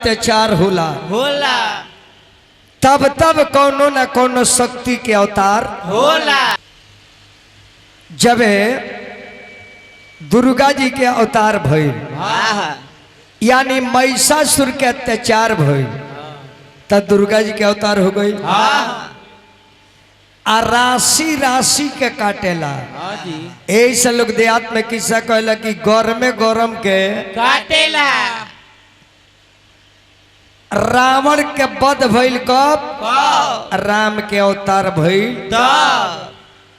अत्याचार होला होला तब तब कौनो न कौनो शक्ति के अवतार होला। जब दुर्गा जी के अवतार भइल यानी महिषासुर के अत्याचार भइल तब दुर्गा जी के अवतार हो गई। आ राशि राशि के काटेला ऐसे लोग देहात में किस्सा कहला कि गरमे गरम के काटेला। रावण के वध भइल कब? राम के अवतार भइल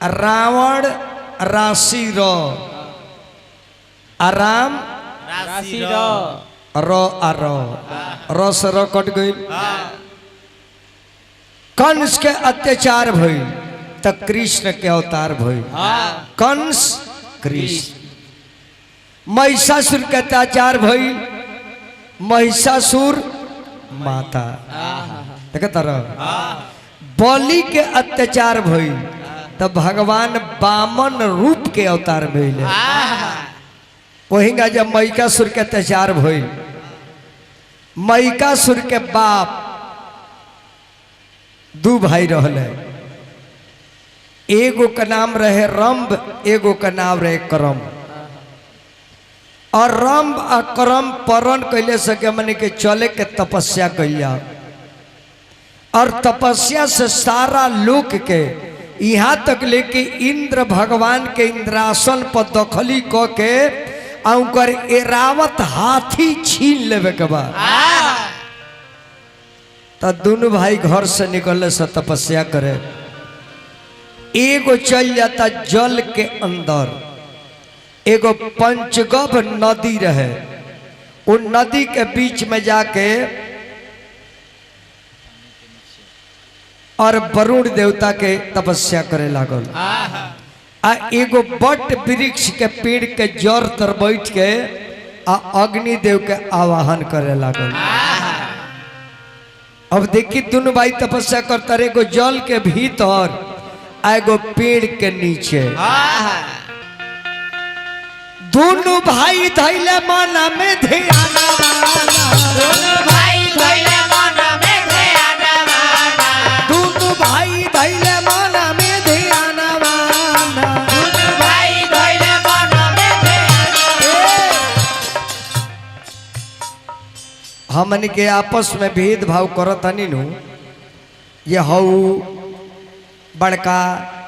रावण राशि राम राशि रस कट गई। कंस के अत्याचार भइल त कृष्ण के अवतार भइल कंस कृष्ण। महिषासुर के अत्याचार भइल महिषासुर माता देखता रह। बलि के अत्याचार भइल तब भगवान वामन रूप के अवतार भइल। वहींगा जब महिषासुर के अत्याचार भइल महिषासुर के बाप दू भाई रहले, एगो का नाम रहे रंभ एगो का नाम रहे करम। और रंभ आ करम परण कैले सके मने के चले के तपस्या कैया और तपस्या से सारा लोक के यहाँ तक लेके इंद्र भगवान के इंद्रासन पर दखली क के और एरावत हाथी छीन लेवे के बाद तो दोनों भाई घर से निकले से तपस्या करे। एगो चल जाता जल के अंदर, एगो पंचगव नदी रहे उन नदी के बीच में जाके और वरुण देवता के तपस्या करे लागल। आ एगो बट वृक्ष के पेड़ के जड़ तर बैठ के आ अग्नि देव के आवाहन करे लागल। अब देखी दोनों भाई तपस्या करता रहे, एगो जल के भीतर आ एगो पेड़ के नीचे। दोनों भाई धैले माना में ध्यान दोनों भाई धैले माना में ध्यान दोनों भाई धैले माना में ध्यान दोनों भाई धैले माना में ध्यान। हमन के आपस में भेदभाव करत हनी नु ये हऊ बड़का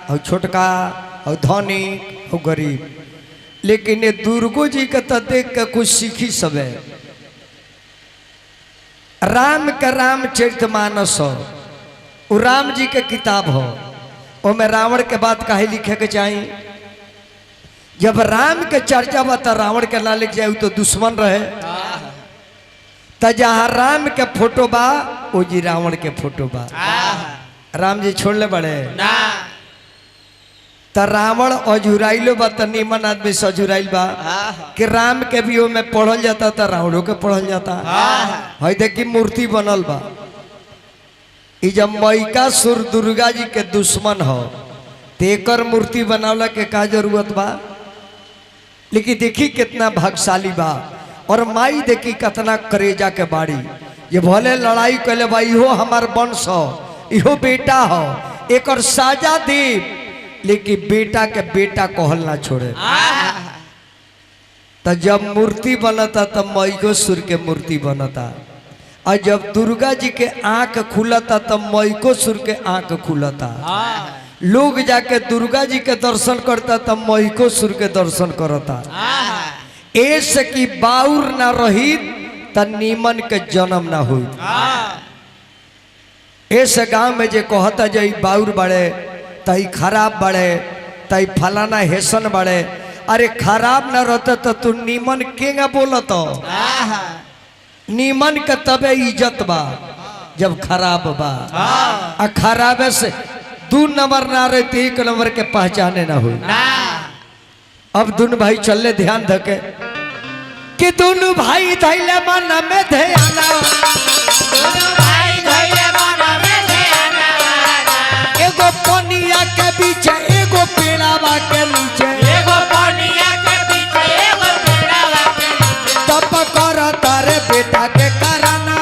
हऊ छोटका हऊ धनी हऊ गरीब, लेकिन ये दुर्गो जी के तो देख के कुछ सीखी सब है। राम का रामचरितमानस हो वो राम जी के किताब हो, उसमें रावण के बात काहे लिखे के चाहिए? जब राम के चर्चा बता रावण के ना लिख जाए तो दुश्मन रहे। तो जहाँ राम के फोटो बा वो जी रावण के फोटो बा। राम जी छोड़ले बड़े ना त रावण अजुराइलो बा त निमन आदमी से अजुराइल बा कि राम के भी में पढ़ल जाता त रावणों के पढ़ल जाता। है देखी मूर्ति बनल बा। ई जब महिषासुर दुर्गा जी के दुश्मन हो तेकर मूर्ति बनावला के का जरूरत बा? लेकिन देखी कितना भागशाली बा और माई देखी कितना करेजा के बाड़ी। ये भले लड़ाई कैले बा इहो हमार वंश हो इहो बेटा हो एक और साजा दे, लेकिन बेटा के बेटा कहल ना छोड़े। तो जब मूर्ति बनता तब महिषासुर के मूर्ति बनता और जब दुर्गा जी के आंख खुलता तब महिषासुर के आंख खुलता। लोग जाके दुर्गा जी के दर्शन करता तब महिषासुर के दर्शन करता। ऐसे की बाउर ना रही त नीमन के जन्म ना हुई। ऐसे गांव में जे कहता जे बाउर बड़े तई खराब बड़े तई फलाना हेसन बड़े, अरे खराब ना रहता तो तू नीमन केगा बोलत? नीमन के तबे इज्जत बा जब खराब बा। आ खराबे से 2 नंबर ना रहे तो 1 नंबर के पहचाने ना हुई। अब दोनों भाई चलले ध्यान धके कि दोनों भाई धैले मन में ध्यान दोनों भाई धैले माना में ध्यान एगो पनिया के बीच एगो पेड़ावा के नीचे एगो पनिया के पीछे एगो पेड़ावा के नीचे तप कर तारे बेटा के करना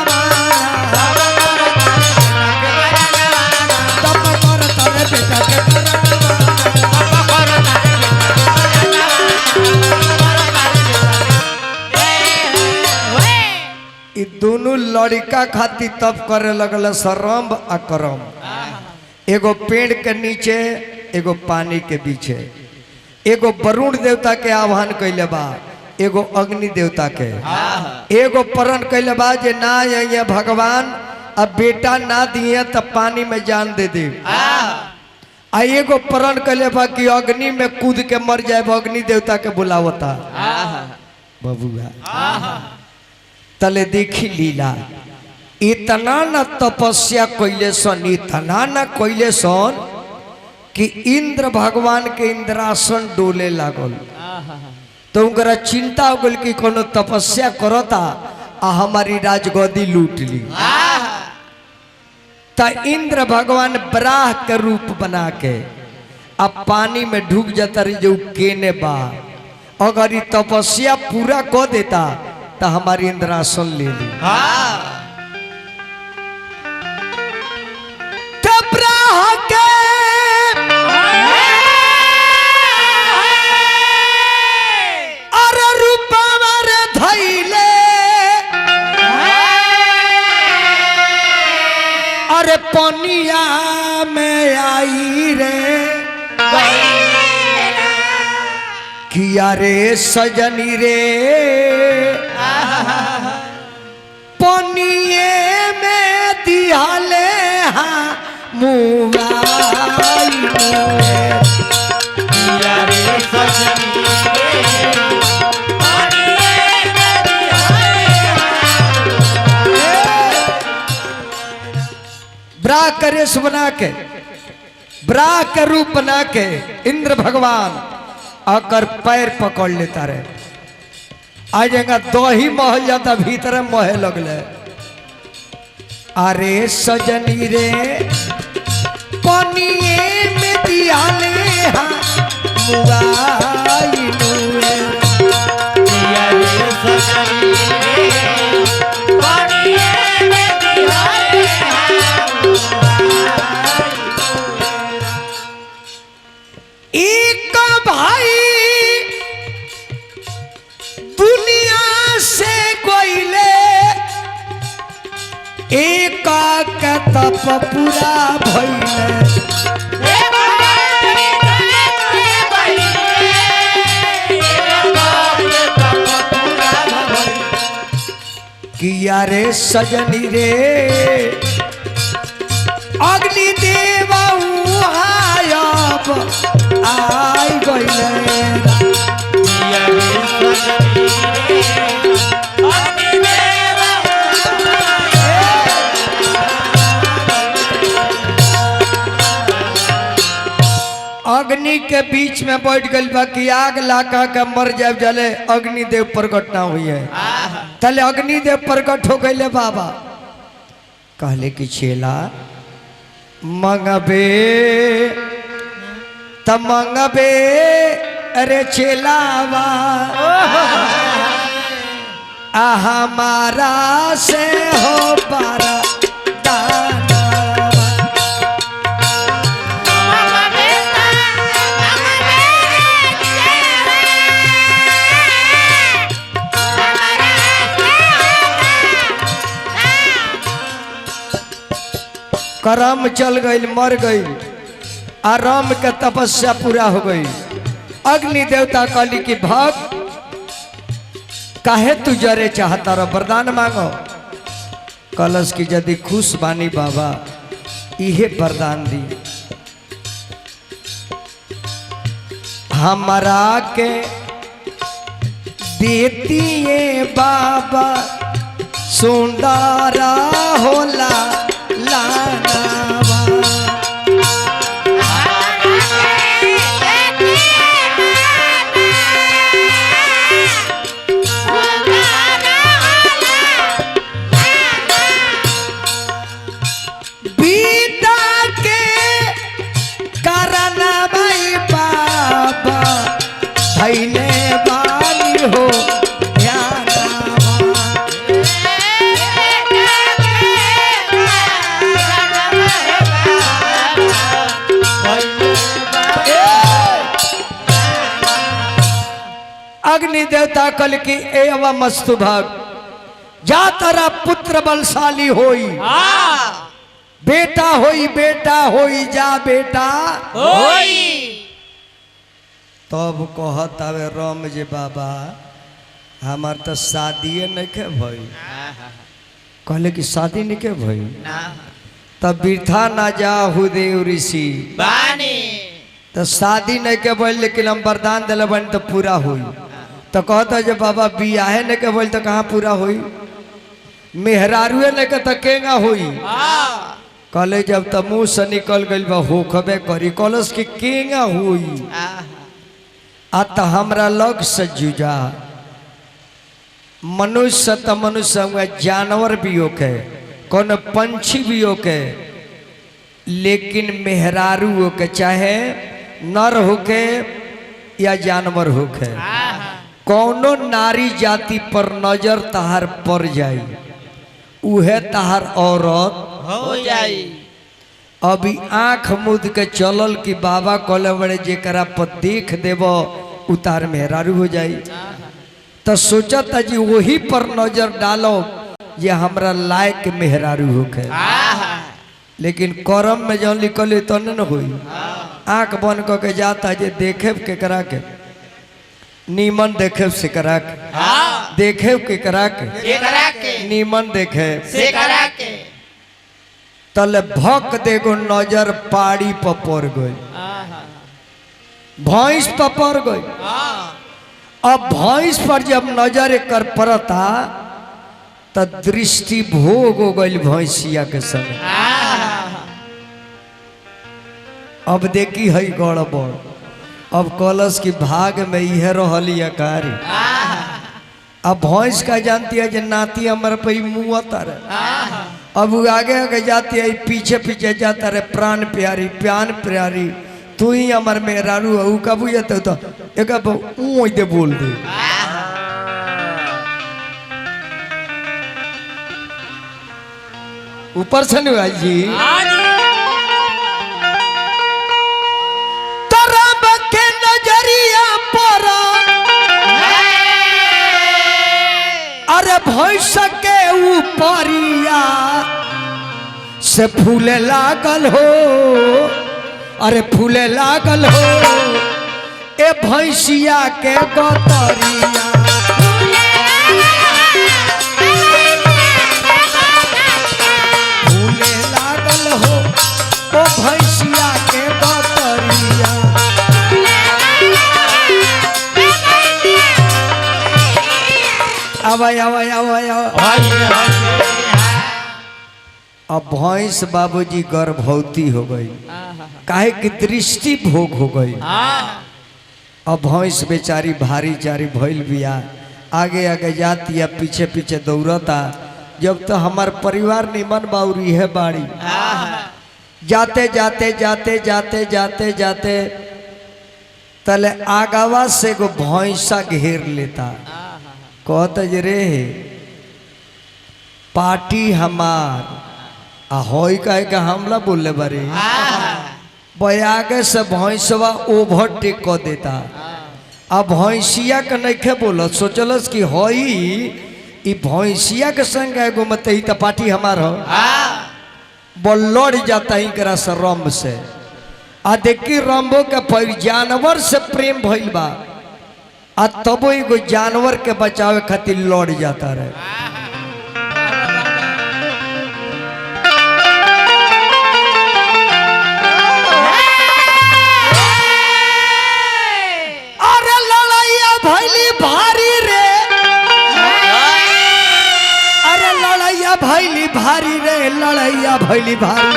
दोनों लड़का खातिर तब करे लगल सरम आ करम। एगो पेड़ के नीचे एगो पानी के पीछे, एगो वरुण देवता के आह्वान कैले बा, एगो अग्नि देवता के, एगो प्रण कैले बा जे ना ये भगवान अब बेटा ना दिए तब पानी में जान दे दे। आ एगो प्रण कैले बा कि अग्नि में कूद के मर जाए, अग्नि देवता के बुलावता बबुआ। तले देखी लीला, इतना न तपस्या कैले सन, इतना न कैले सन कि इंद्र भगवान के इंद्रासन डोले लागल। तो उनका चिंता हो गई कि कोनो तपस्या करता आ हमारी राजगद्दी लूट ली। ता इंद्र भगवान बराह के रूप बना के अब पानी में ढूक जाता रही जो केने बा। अगर ये तपस्या पूरा कर देता तो हमारी इंद्रासन ले ली। अरे पनिया में आई रे किया रे सजनी रे, पनिए में दियाले हाँ मुआई किया रे सजनी रे, ब्रा का रेस बना के, ब्रा का रूप बना के इंद्र भगवान आकर पैर पकड़ लेता रहे। आ जाएगा दो ही महल जाता भीतर मोहे लगले। अरे सजनी रे पनिए में दिया ले मुआई नुए, किया रे सजनी रे, पनिए में दिया ले एक भाई दुनिया से कोयले एक का तप पूरा भइले। किया रे सजनी रे अग्नि देव आयब आई गइले। किया रे सजनी रे, अग्नि देव अग्नि के बीच में बैठ गई बा कि आग लाका के मर जाए जले अग्निदेव प्रकट ना हुई है। तले अग्निदेव प्रकट हो गए बाबा कहले कि चेला मंगबे त मंगबे, अरे चेलावा हमारा से हो पारा करम चल गई, मर गई, आराम के तपस्या पूरा हो गई। अग्नि देवता कहली कि भक्त काहे तू जरे चाहता रहो, वरदान मांगो। कलश की यदि खुश बानी बाबा इहे वरदान दी, हमारा के देती ये बाबा सुंदरा होला लानावा। बीता के करना भाई बाबा धैले बानी हो अग्नि देवता कल की एवं मस्तु भाग जा तारा पुत्र बलशाली होई, बेटा होई जा बेटा होई। तब कहत आवे राम जे बाबा हमार तो शादी नहीं के भई। कहले कि शादी नहीं के भई, तब वृथा ना जा हुदेव ऋषि बानी तो शादी नहीं के बोल, लेकिन हम वरदान दिले बन तो पूरा हुई। तो कहता जब बाबा बियाहे नहीं के बोल तो कहाँ पूरा हुई, मेहरारुए नहीं के तो केगा हुई। कहले जब तो मुँह से निकल गई बा होखबे करी, कलस की केगा हुई। आ तो हमरा लग से जुझा मनुष्य तो मनुष्य हुआ, जानवर भी होके, कौन पंछी भी होके, लेकिन मेहरारू होके, चाहे नर होके या जानवर होके, कौनो नारी जाति पर नजर तहार पड़ जाई उहे तहार औरत हो जाई। अभी आंख मुद के चलल कि बाबा कहले बड़े जेकरा पर देख देव उतार मेहरारू हो जाई। तो सोचता जी वही पर नजर डालो ये हमरा लायक मेहरारू होके, लेकिन करम में जौन लिखल तो न हुई। आंख बंद करके जाता जे देखे के करा के नीमन देखे से करा के, देखे के करा के नीमन देखे से करा के तले भक देगो नजर पाड़ी पर पड़ गई, भैंस पर पड़ गई। अब भैंस पर जब नजर कर पड़ता तो दृष्टि भोग हो गई भैंसिया के समय। अब देखी है गड़बड़, अब कलश की भाग में यह रहली अकारी। अब भैंस का जानती है जो नाती हमारे पे मुँह तर, अब वो आगे आगे जाती है पीछे पीछे जाता रहे, प्राण प्यारी तू ही हमार मेहरारू है। कबू जाते तो एक दे बोल दे। ऊपर से नहीं जी तरब के नजरिया पर अरे भैंस के ऊपरिया से फूले लागल हो, अरे फूले लागल हो ए भैंसिया के गतरिया। फूले लागल हो ओ भैंसिया के गतरिया। आवाय आवाय आवाय अब भैंस बाबूजी गर्भवती हो गई, काहे की दृष्टि भोग हो गई। अब भैंस बेचारी भारी चारी भइल बिया, आगे आगे जाती है पीछे पीछे दौड़ता। जब तो हमार परिवार निमन बाउरी है बाड़ी, जाते जाते जाते जाते जाते जाते तले आगावा से गो भैंसा घेर लेता। कहता जे रे पार्टी हमार होई कहे के हमला बोलले बारे, बयागे से भैंसवा ओवरटेक कर देता। अब भैंसिया के नहीं बोल, सोचलस कि होई ई भैंसिया के संग एगो मत ही तो पार्टी हमार हो, बोल लड़ जाता ही करा से रंब से। आ देखी रंबो के पैर जानवर से प्रेम भइल बा, आ तबो एगो जानवर के बचावे खातिर लड़ जाता रहे। भैली भारी रे, अरे लड़ैया भैली भारी रे, लड़ैया भैली भारी।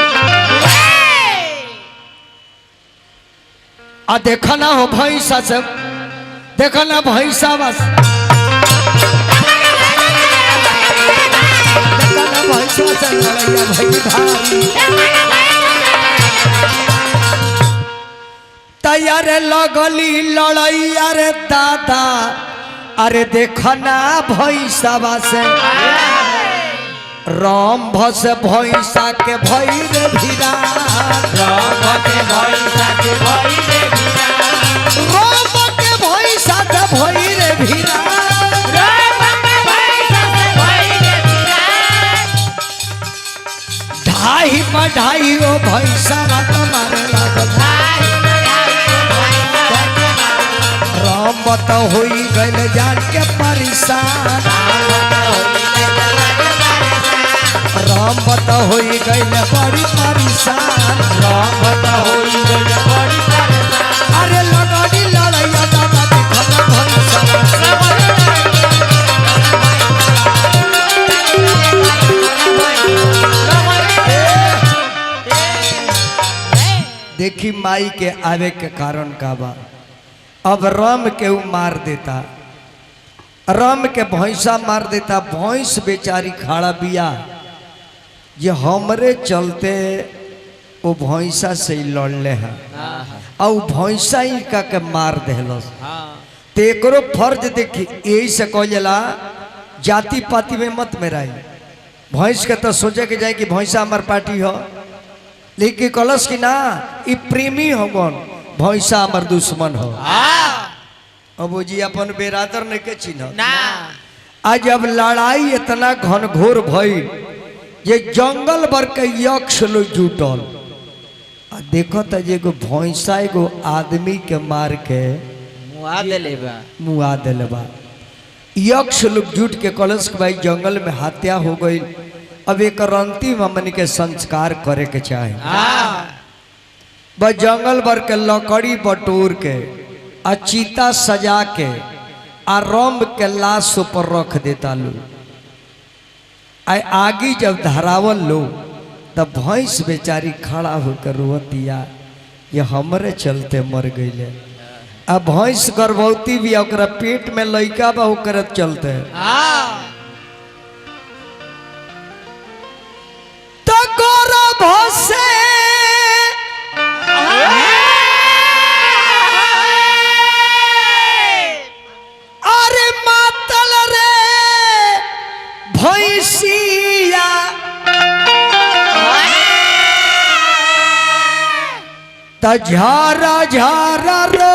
आ देखना हो भैंसा से, देखना भैंसा बस, देखना भैंसा से लड़ैया भैली भारी। तैयार लगली लड़ैया रे दादा, अरे देखना भैंसा से रंभ से भैंसा के भैर भिड़ा, रंभ के भैंसा के भैर भिड़ा, रंभ के भैंसा के भैर भिड़ा, रंभ के भैंसा के भैर हाही बढ़ाई ओ भैंसा मारे लागल राम बता होई गइल जान के परेशान राम बता होई गइल बड़ी परेशान राम बता होई गइल बड़ी परेशान अरे लगड़ी लड़ैया दादा देखल भैंसा देखी माई के आवे के कारण का बा अब राम के ऊ मार देता राम के भैंसा मार देता भैंस बेचारी खड़ा बिया ये हमरे चलते वो भैंसा से ही लड़ले हैं और भैंसा ही का के मार देहलस तो एकरो फर्ज देखी यही से कह जाला जाति पाति में मत मेराई भैंस के तो सोचे के जाए कि भैंसा हमार पार्टी हो लेकिन कलश की ना ई प्रेमी होगन भैंसा हमार दुश्मन हो अब वो जी अपन बेरादर ने के चिन्ह ना आज अब लड़ाई इतना घनघोर भई ये जंगल भर के यक्ष लोग जुटल आ देखो तो एगो भैंसा एगो आदमी के मार के मुआ देले बा मुआ दिल बा यक्ष लोग जुट के कलश के भाई जंगल में हत्या हो गई अब एक अंतिम हमन के संस्कार करे के चाहे बस जंगल भर के लकड़ी बटोर के आ चीता सजा के आ रंब के लाश ऊपर रख देता लो आगे जब धरावल लो तब भैंस बेचारी खड़ा होकर रोतिया ये हमरे चलते मर गई अब भैंस गर्भवती भी ओकरा पेट में लइका बा ओकरे चलते तो गर्भ से अरे मातल रे भैंसिया त झारा झारा रो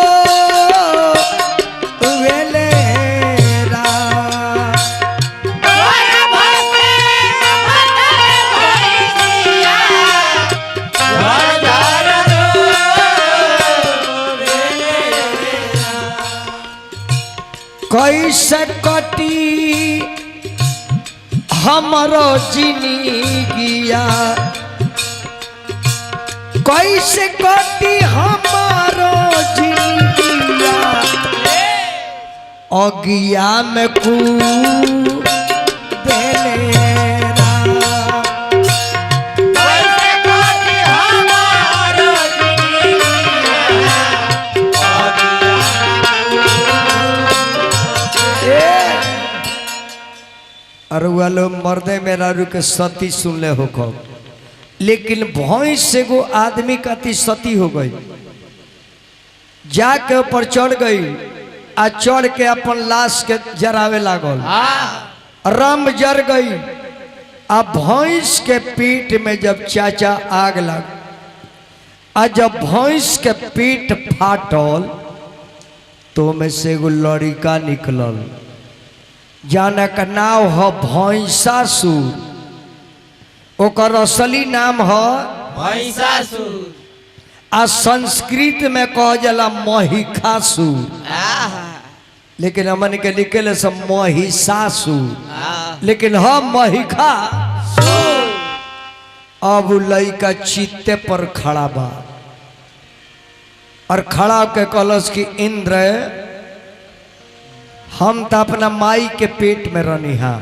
वेलेरा कैसे कटी हमरो जिंदगिया कैसे कटी हमारो जिंदगिया अगिया में कू देलेरा और वालो मर्दे मेरा रुके सती सुन ले हो खो लेकिन भैंस से गो आदमी का सती हो गई जाके ऊपर चढ़ गई आ चढ़ के अपन लाश के जरावे लागल रम जर गई आ भैंस के पीठ में जब चाचा आग लग आ जब भैंस के पीठ फाटल तो में से एगो लड़िका निकलल जाना का नाम है भैंसासुर ओकर असली नाम है भैंसासुर आ संस्कृत में कह जाला महिषासुर लेकिन हमन के लिखे सब महिषासुर लेकिन हम महिषासुर अब लइका चित्ते पर खड़ा बा और खड़ा के कलश की इंद्र हम तो अपना माई के पेट में रहनी हा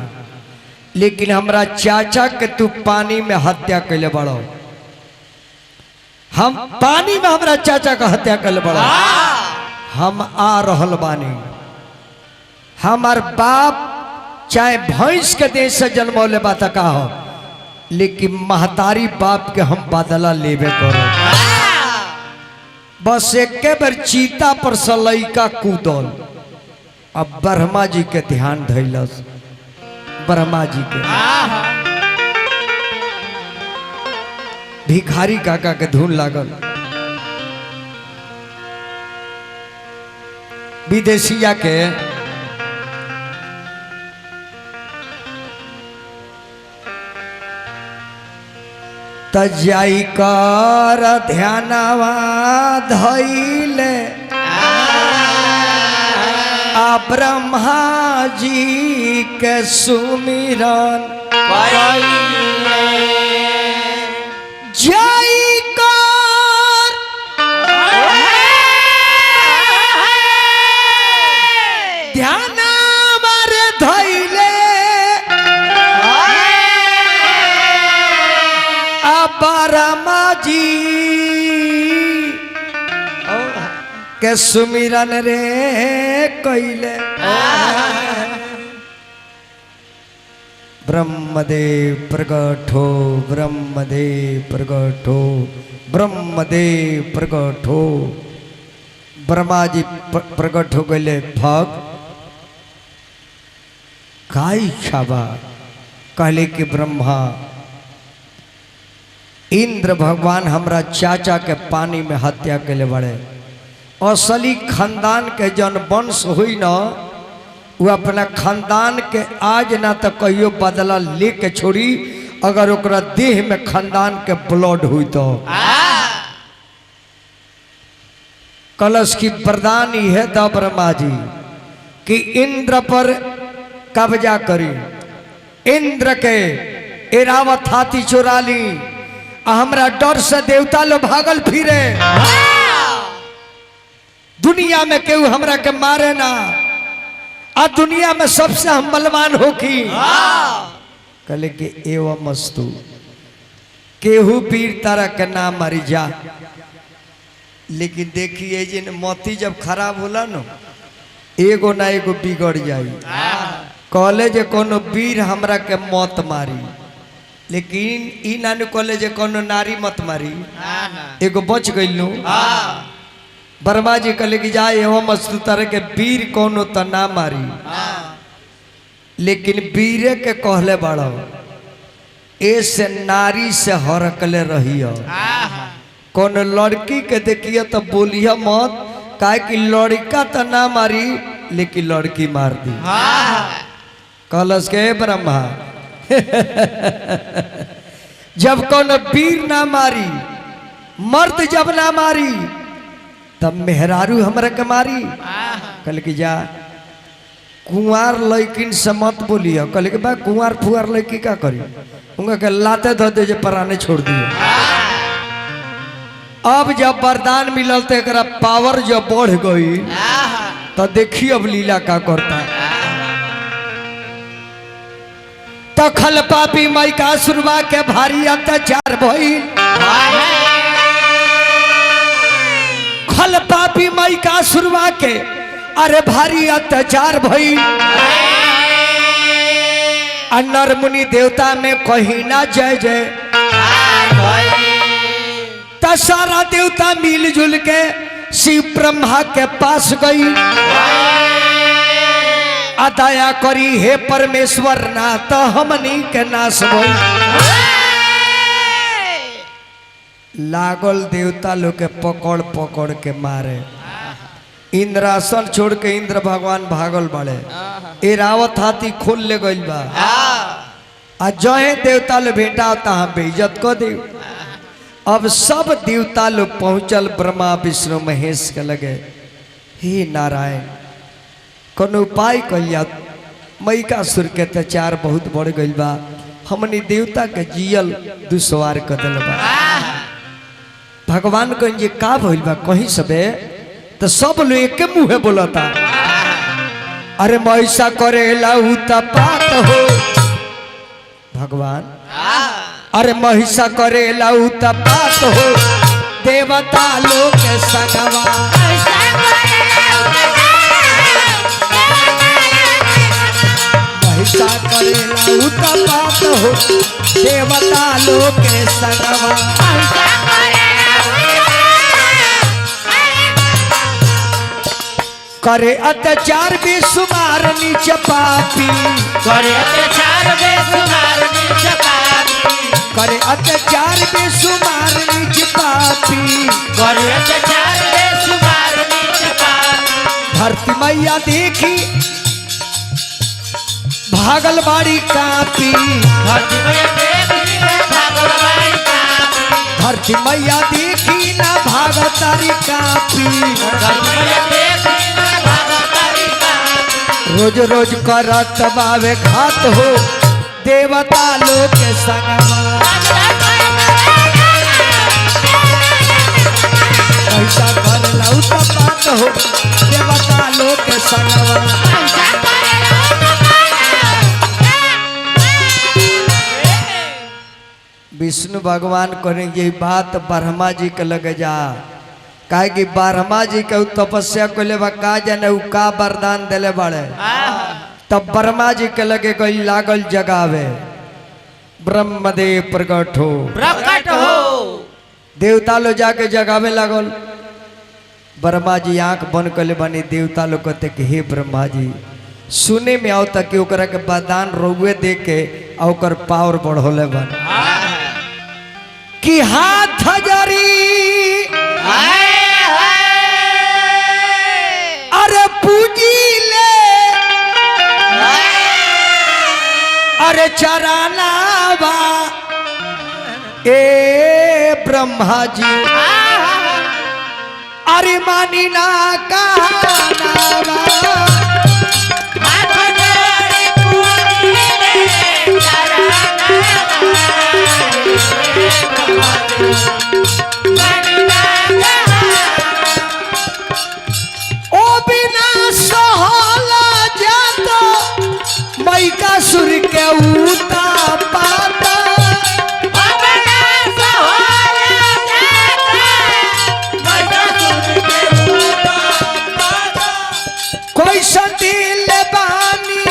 लेकिन हमरा चाचा के तू पानी में हत्या कैले बड़ो हम पानी में हमरा चाचा का हत्या कैले बड़ो हम आ रहल बानी हमार बाप चाहे भैंस के देश से जन्मौले बात का हो लेकिन महतारी बाप के हम बदला लेवे करो बस एक बार चीता पर सलैका कूदल अब ब्रह्मा जी के ध्यान धैलस ब्रह्मा जी के भिखारी काका के धुन लागल विदेशिया के तजाई कर ध्यानवा धैले आ ब्रह्मा जी के सुमिरन जाई कर ध्यानवा रे धैले आ ब्रह्मा जी के सुमिरन रे कैले ब्रह्मदेव प्रगट हो ब्रह्मदेव प्रगट हो ब्रह्मदेव प्रगट हो। ब्रह्मा जी प्रगट हो गए भक्त का इच्छा बा कहले कि ब्रह्मा इंद्र भगवान हमरा चाचा के पानी में हत्या के बड़े असली खानदान के जन वंश हुई न वो अपना खानदान के आज ना तो कहियो बदला लेके छोड़ी अगर ओकरा देह में खानदान के ब्लड हुई तो कलश की वरदान है द ब्रह्मा जी कि इंद्र पर कब्जा करी इंद्र के एरावत हाथी चुरा ली हमरा डर से देवता लोग भागल फिरे दुनिया में केहू हमरा के मारे ना आ दुनिया में सबसे हम बलवान हो की कहले कि एवं मस्तु केहू वीर तारा के नाम मारी जा लेकिन देखिए जिन मोती जब खराब होला न एगो ना एगो बिगड़ जाई कहले जे कोनो वीर हमरा के मौत मारी लेकिन ई नानू कहले जे कोनो नारी मत मारी एगो बच गइलू ब्रह्मा जी कहले कि जाए एवं मस्तु तरह के वीर कोनो तो ना मारी लेकिन वीरे के कहले बड़ो ऐसे नारी से हरकले रहियो कोनो लड़की के देखिए तो बोलिए मत काहे कि लड़का तो ना मारी लेकिन लड़की मार दी कहलस के ब्रह्मा जब कोनो वीर ना मारी मर्द जब ना मारी तब मेहरारू हमरा के मारी कहले कि जा कुंवार लड़किन से मत बोलिए कहले कि बा कुंवार फुआर लड़की का करी उनका के लाते धो दे जे पराने छोड़ दिए। अब जब वरदान मिलल तो एक पावर जब बढ़ गई तो देखिए अब लीला का करता तो खल पापी मई का सुरवा के भारी अत्याचार भई खल पापी मई का सुरवा के अरे भारी अत्याचार भई नर मुनि देवता में कहीं ना जय जय ता सारा देवता मिलजुल के शिव ब्रह्मा के पास गई दया करी हे परमेश्वर ना तो हमनी के नाश भई लागल देवता लोग के पकड़ पकड़ के मारे इंद्रासन छोड़ के इंद्र भगवान भागल बड़े एरावत हाथी खोल ले गइल बा आ जहे देवता लोग भेंटा तहाँ बेइज्जत को दे। अब सब देवता लोग पहुंचल ब्रह्मा विष्णु महेश के लगे हे नारायण कोनो उपाय कहिया मैकासुर के अत्याचार बहुत बढ़ गइल बा हमनी देवता के जियल दुश्वार कर दिल बा। भगवान कहीं जे का भइल बा कहीं सबे तो सब लोग एक मुँहे बोलता अरे मैसा करेला उत्पात हो भगवान अरे महिषा करेला उत्पात हो देवता लोग के संगवा महिषा करेला उत्पात हो देवता लोग के संगवा करे अत्याचार बेसुमार नीच पापी करे अत्याचार बेसुमार नीच पापी करे अत्याचार बेसुमार नीच पापी करे अत्याचार बेसुमार नीच पापी धरती मैया देखी भागल बाड़ी कापी धरती मैया देखी भागल बाड़ी कापी धरती मैया देखी ना भागतारी कापी रोज रोज करत बावे घात हो देवता लोग के संगमा ऐसा कर लऊ तो बात हो देवता लोग के संगमा विष्णु भगवान कहने ये बात ब्रह्मा जी के लगे जा काहे कि ब्रह्मा जी के तपस्या को ले का जाने उ का वरदान दिले बड़े तब ब्रह्मा जी के लगे कोई लागल जगावे ब्रह्मदेव प्रकट हो देवता लो जाके जगावे लागल ब्रह्मा जी आंख बंद कर ले बनी देवता लोग कहते कि हे ब्रह्मा जी सुने में आओ तक ओकरा के वरदान रोवे दे के ओकर पावर बढ़ोले बन कि हाथ जरी अरे पूजी ले अरे चराना बा ए ब्रह्मा जी अरे मानी ना कहना बा ओ बिना सहला जाता मैका सुर के उता पाता कोई सदिल बानी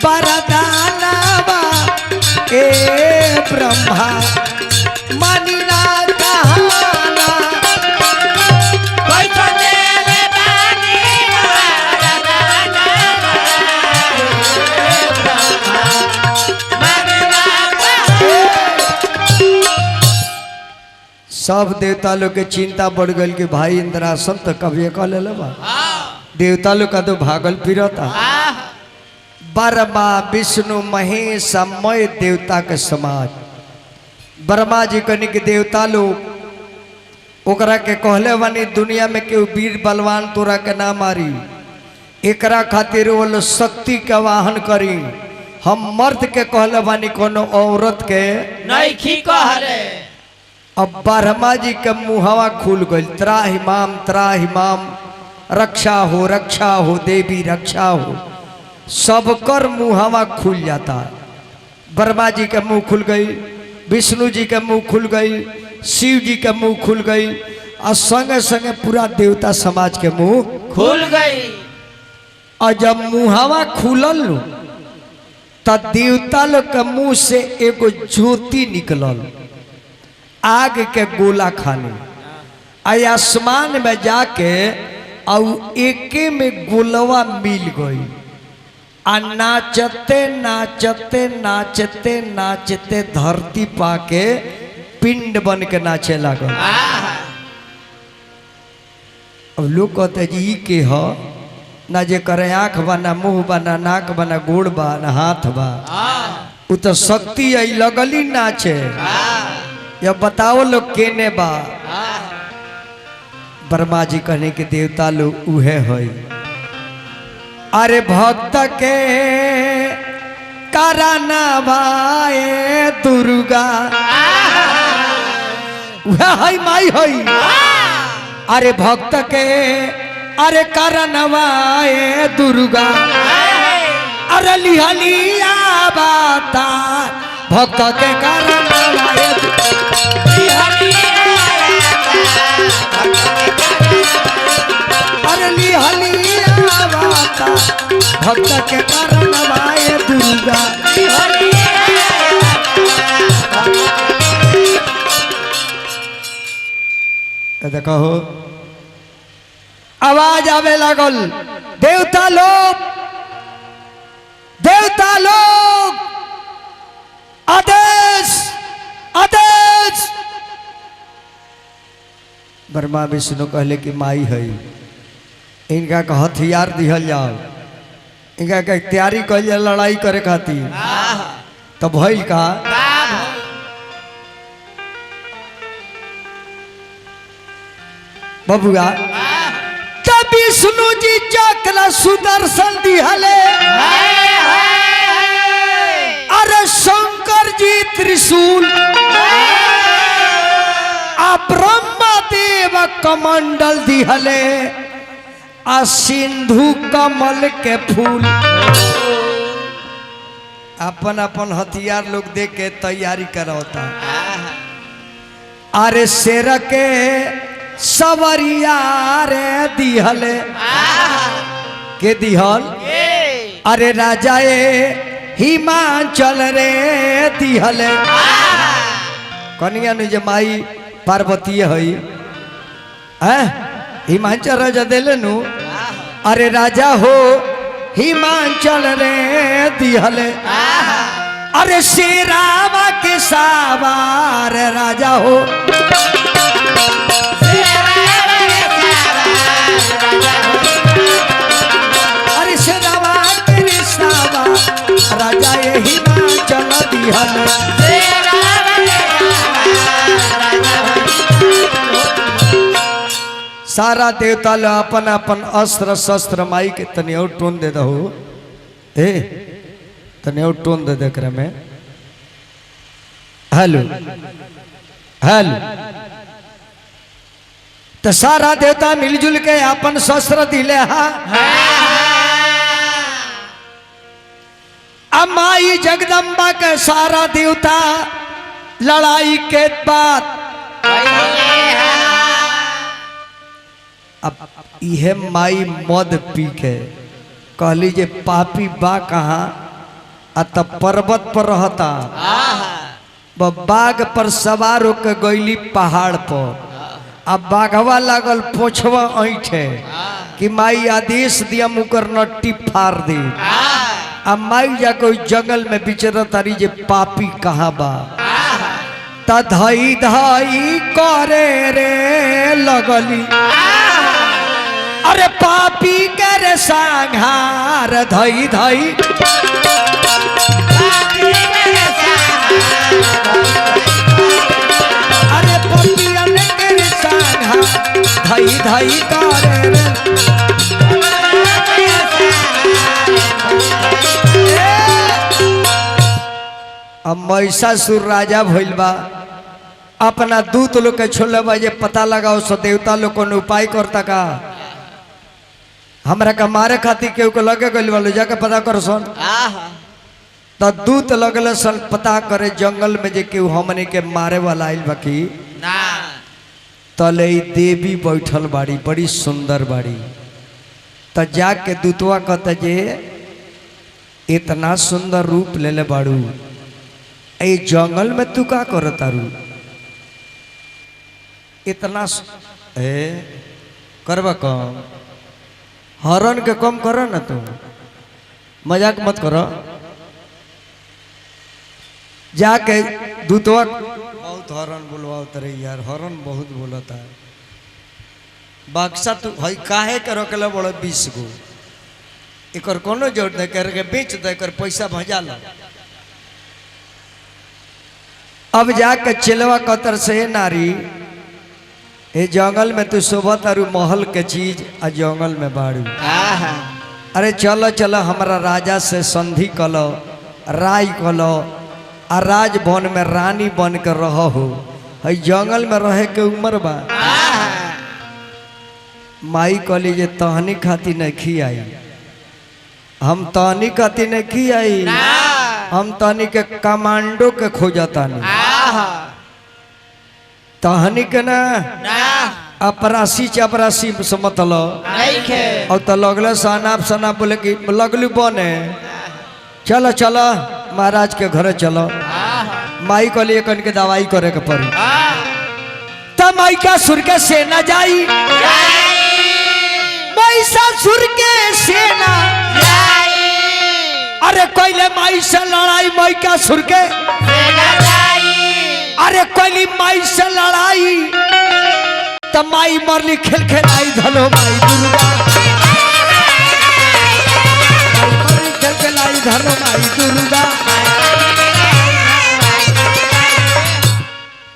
बरदाना बा ए ब्रह्मा मानी ना कहना सब देवता लोग के चिंता बढ़ गई कि भाई इंद्रासन तो कभी कह ले देवता लोग का तो भागल फिरता ब्रह्मा विष्णु महेश मय देवता के समाज ब्रह्मा जी कहने के देवता लोग ओकरा के कहले वानी दुनिया में केहू वीर बलवान तोरा के ना मारी एकरा खातिर वो लोग शक्ति के वाहन करी हम मर्द के कहले वानी कोनो औरत के नहीं कहले अब ब्रह्मा जी के मुहवा खुल गई त्राहिमाम रक्षा हो देवी रक्षा हो सबकर मुहवा खुल जाता ब्रह्मा जी के मुंह खुल गई विष्णु जी के मुंह खुल गई शिव जी के मुंह खुल गई और संगे संगे पूरा देवता समाज के मुंह खुल गई और जब मुहावा खुलल तब देवता लोग के मुंह से एगो ज्योति निकलल आग के गोला खाने आई आसमान में जाके और एके में गोलवा मिल गई आ नाचते नाचते नाचते नाचते धरती पाके पिंड बन के नाचे लागल अब लोग कहते जी के ह ना जे करे आँख बा ना मुँह बा ना नाक बा ना गोड़ बा ना हाथ बा उ तो शक्ति आई लगली नाचे या बताओ लोग केने बा ब्रह्मा जी कहने के देवता लोग उहे है अरे भक्त के कराना भाए दुर्गा उहे है माई है अरे भक्त के अरे करनवाए दुर्गा अरे लिहलिया बाता भक्त के करनवाए अरे लिहलिया बाता भक्त के करनवाए दुर्गा देखो आवाज आवे लागल देवता लोग आदेश आदेश ब्रह्मा विष्णु कहले कि माई है इनका का हथियार दिहल जाओ इनका के तैयारी कल जाए लड़ाई करे खातिर तो भइल का बबुआ तब विष्णु जी चक्र सुदर्शन दिहले अरे शंकर जी त्रिशूल आ ब्रह्मा देव कमंडल दिहले आ सिंधु कमल के फूल। अपन अपन हथियार लोग दे के तैयारी करता। अरे शेर के सवरिया रे दिहले के दिहल अरे राजा हिमाचल रे दिहले कनिया ने जे माई पार्वती हई हिमाचल राजा दिले नु अरे राजा हो हिमाचल रे दिहले अरे शेरावा के सावार राजा हो अरे शेरावा के सावार राजा ये हिमाचल दिहले। सारा देवता लो अपन अपन अस्त्र शस्त्र माई के तनी और टोन दे दो ए तनी और टोन दे देख रहे में हेलो हेलो तो सारा देवता मिलजुल के अपन शस्त्र दिले अब माई जगदम्बा के सारा देवता लड़ाई के बाद अब यह माई मद पी के कहली जे पापी बा कहाँ तब पर्वत पर रहता बाघ पर सवार होकर गईली पहाड़ पर। अब बाघवा लागल पोछवा ऐठे कि माई आदेश दिया मुकर नट्टी फाड़ दी। अब माई जाके जंगल में बिचर तारी जे पापी कहाँ बा तधई धई करे रे लगली अरे पापी कर संहार धई धई अरे पपियन कर संहार धई धई करे रे। अब महिषासुर राजा भइल बा अपना दूत लोग के छोड़ले बा जे पता लगाओ सो देवता लोग कौन उपाय करता का हमरा का मारे खातिर केहू को लगे गइल वालो जाके पता कर सन। तो दूत लगल सन पता करे जंगल में जे केहू हमने के मारे वाला आइल बाकी तले देवी बैठल बाड़ी बड़ी सुंदर बाड़ी। तो जाके दूतवा कहता जे इतना सुंदर रूप ले ले बाड़ू ए जंगल में तू का कर तारू इतना करवा कम हरण के कम करो ना तू मजाक मत करो। जाके दूतवा बहुत हरण बोलवाओ तरे यार हरण बहुत बोलता है बक्सा तू हई काहे के रखले बड़ो 20 गो एकर कोनो जोड़ दे कर के बेच दे कर पैसा भजा ला। अब जाके चिलवा कतर से नारी ए जंगल में तू शोभा तारू महल के चीज आ जंगल में बाड़ू अरे चलो चलो हमारा राजा से संधि कलो राय कलो आ राजभवन में रानी बन के रहो हो हई जंगल में रहे के उम्र बा। माई कहली जे तहनी खाती नहीं आई हम तहनी खाती नहीं आई हम तहनी के कमांडो के खोजता नहीं तहनी के ना अपरासी चपरासी से मतलब और तो लगल सनाप सनाप बोले कि लगलू बने चलो चलो महाराज के घर चलो। माई को लिए कन के दवाई करे के पड़ी तब माई का सुर के सेना जाई महिषासुर के सेना अरे कोयले माई से लड़ाई माई का सुर के अरे कोयली माई से लड़ाई तब माई मरली खेल खेलाई धनो माई दुर्गा खेल खेलाई धनो माई दुर्गा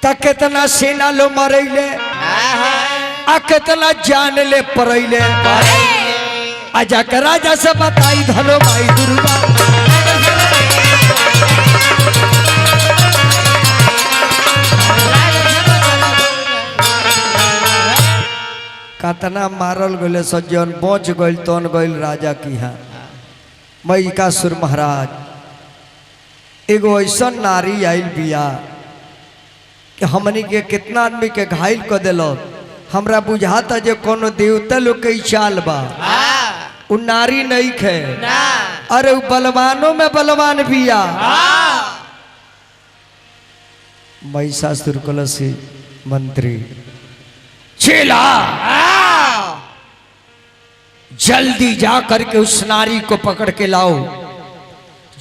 तक कितना सेना लो मरैले आ कितना जान ले परैले आ जाकर राजा से बताई धनो माई दुर्गा कतना मारल गले सज्जन बच गइल तन गइल राजा की हाँ महिषासुर महाराज एगो ऐसा नारी आइल बिया कि हमनी के कितना आदमी के घायल कर दिल हमरा बुझाता जे कोनो देवता लोग के चाल बा उ नारी नहीं खे अरे उ बलवानों में बलवान बिया महिषासुर कलसी मंत्री चेला जल्दी जाकर के उस नारी को पकड़ के लाओ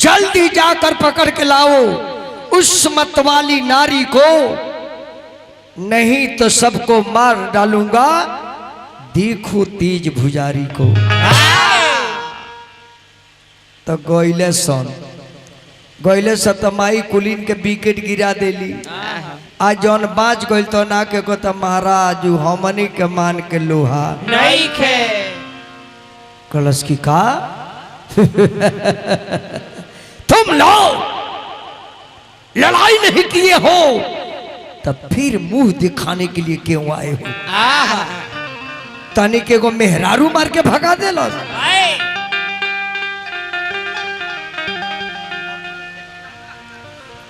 जल्दी जाकर पकड़ के लाओ उस मतवाली नारी को नहीं तो सबको मार डालूंगा देखो तेज भुजारी को तो गोइले सन माई कुलीन के विकेट गिरा देली आज जौन बाज गइल तो ना के को तो महाराज हमनी के मान के लोहा नहीं खे कलश की का तुम लोग लड़ाई नहीं किए हो तब फिर मुंह दिखाने के लिए क्यों आए हो तनी के को मेहरारू मार के भगा देलो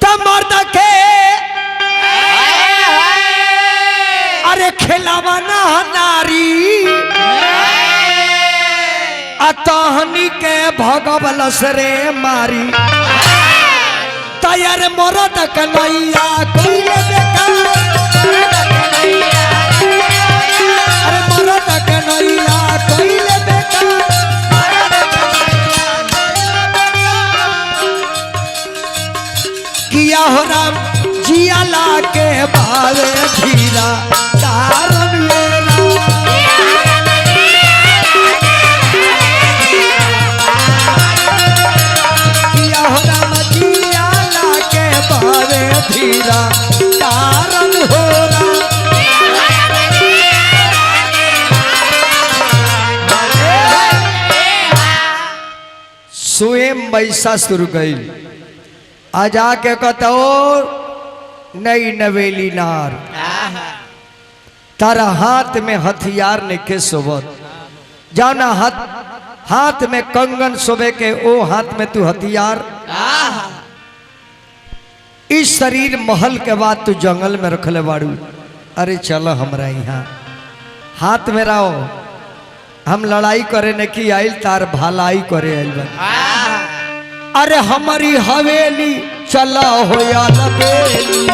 तब मर्द के अरे खिलावा ना नारी अतहनी के भगवलस रे मारी तैयार मरद कन्हैया कोइले बेकार अरे मरद कन्हैया कोइले बेकार किया हो राम जिया ला के भावे धीरा तारन मेरा धीरा कारण हो स्वयं महिषासुर गई आज आके कहता नई नवेली नार तारा हाथ में हथियार ने के सोबत जाना हाथ में कंगन सोबे के ओ हाथ में तू हथियार इस शरीर महल के बाद तू जंगल में रखले बाड़ू अरे चलो हमरा यहाँ हाथ में रहो हम लड़ाई करे न की आइल तार भलाई करे आइल बा अरे हमारी हवेली चला हो या लबेली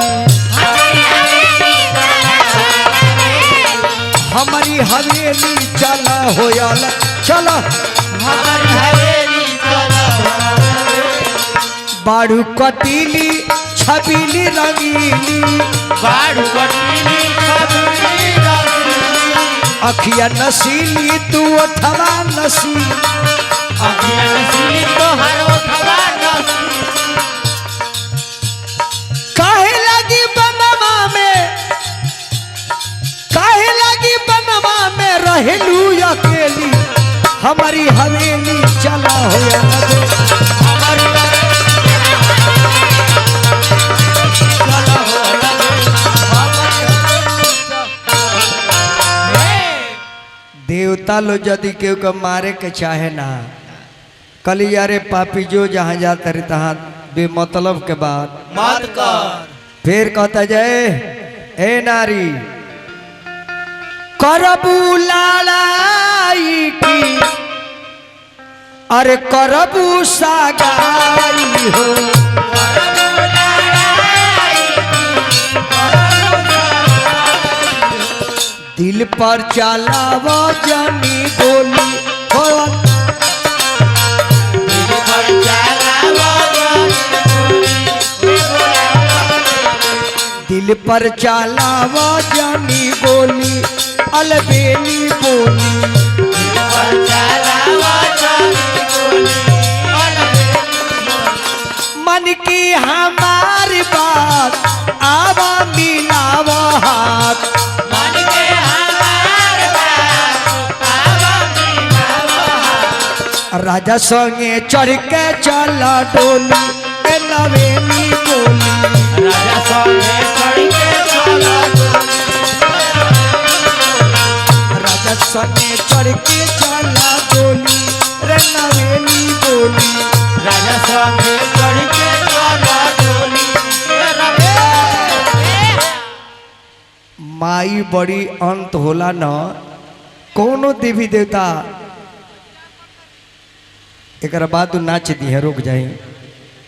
हमारी हवेली चला हो या चला हमारी हवेली चला बाड़ू कटीली छबीली रंगीली बाड़ू कटीली छबीली रंगीली अखिया नसीली तू अठवा नसीली अखिया नसीली तो हर उठवा नसीली काहे लगी बनवा में रहेलू अकेली हमारी हवेली चला हो या हमारी देवता लो यदि केहू के मारे के चाहे ना कली यारे पापी जो जहाँ जाते रहे तहाँ बेमतलब के बाद मत कर फिर कहता जाए ए नारी करबू लड़ाई की अरे करबू सागाई हो दिल पर चलावा जानी गोली दिल पर चलावा जानी गोली अलबेली बोली मन की हमारी बात आवा मिलावा हाथ मन के हमारी राजा संगे चढ़ के चला डोली ए नवेली बोली राजा संगे चढ़ के चला राजा संगे चढ़ के चला डोली रे नवेली बोली राजा संगे चढ़ के चला डोली माई बड़ी अंत होला न कोनो देवी देवता एक बाद नाच दी है रुक जाई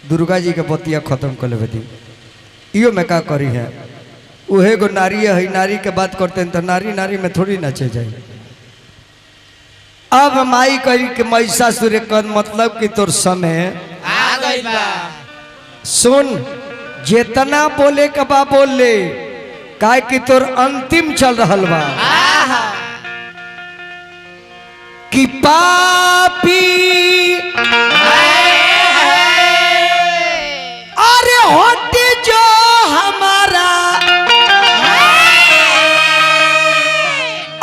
दुर्गा जी के बतिया खत्म कर ले दी इो में का करी है उहे गो नारी है नारी के बात करते हैं तो नारी नारी में थोड़ी नाचे जाए अब माई कही कि महिषासुर का मतलब कि तोर समय आ गई बा सुन जितना बोले के बा बोल ले काहे कि तोर अंतिम चल रहल बा कि पापी अरे हट जो हमारा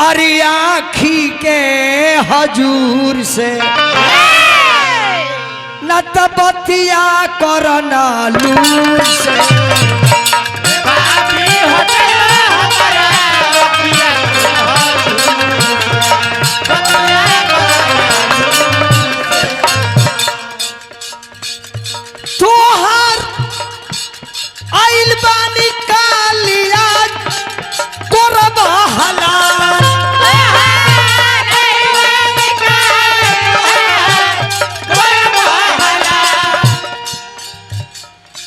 अरे आँखी के हजूर से न तबतिया करना लूर से पापी होते हमारा पिया तोहर आइल बानी कालिया करब हलाल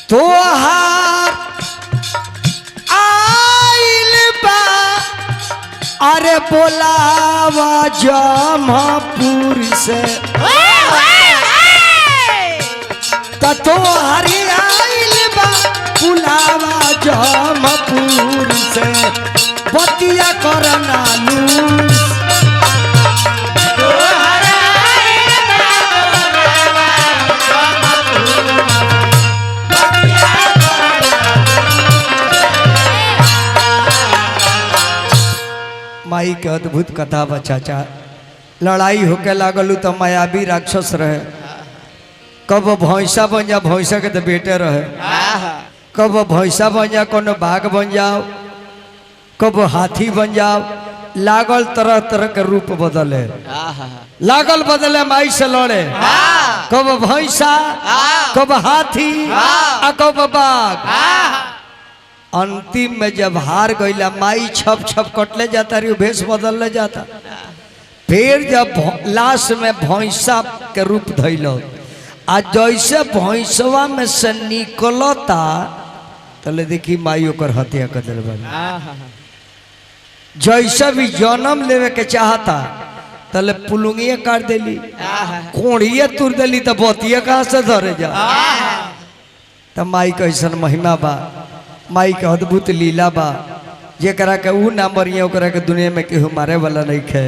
तोहर आइल बा अरे बोलावा जमपुर से तोहरी आइल बा बुलावा जमपुर से बतिया करना लूस माई के अद्भुत कथा बा चाचा लड़ाई होके लागलू तो मायावी राक्षस रहे कब भैंसा बन जा भैंसा के तो बेटे रहे कब भैंसा बन जा कोनो बाघ बन जाओ कब हाथी बन जाओ लागल तरह तरह के रूप बदले लागल बदले माई से लड़े कब भैंसा कब हाथी आ कब बाघ अंतिम में जब हार गईला माई छप छप कटले जाता रही भेष बदलले जाता फिर जब लाश में भैंसा के रूप धैल आ जैसे भैंसवा में से निकलता तले देखी माई ओकर हत्या कर दिल जैसे भी जन्म लेवे के चाहता तले पुलुंगिया काट देली कोड़िए तुर देली तो बतिया कहाँ से धरे जा तब माई कैसन महिमा बा माई के अद्भुत लीला बा जेकरा के ऊ ना मरिए ओकरा के दुनिया में केहू मारे वाला नहीं खे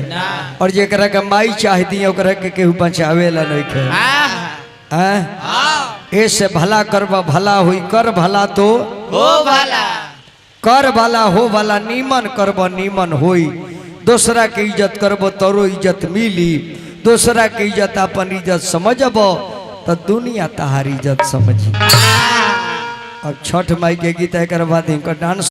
और जेकरा के माई चाहती ओकरा के केहू बचावे वाला नहीं खे ऐसे भला करबा भला हुई कर भला तो हो भला कर भला हो भला नीमन करब नीमन होई दूसरा के इज्जत करब तोरो इज्जत मिली दूसरा के इज्जत अपन इज्जत समझब तो दुनिया तहार इज्जत समझी अब छठ माई के गीत एक बाद इनका डांस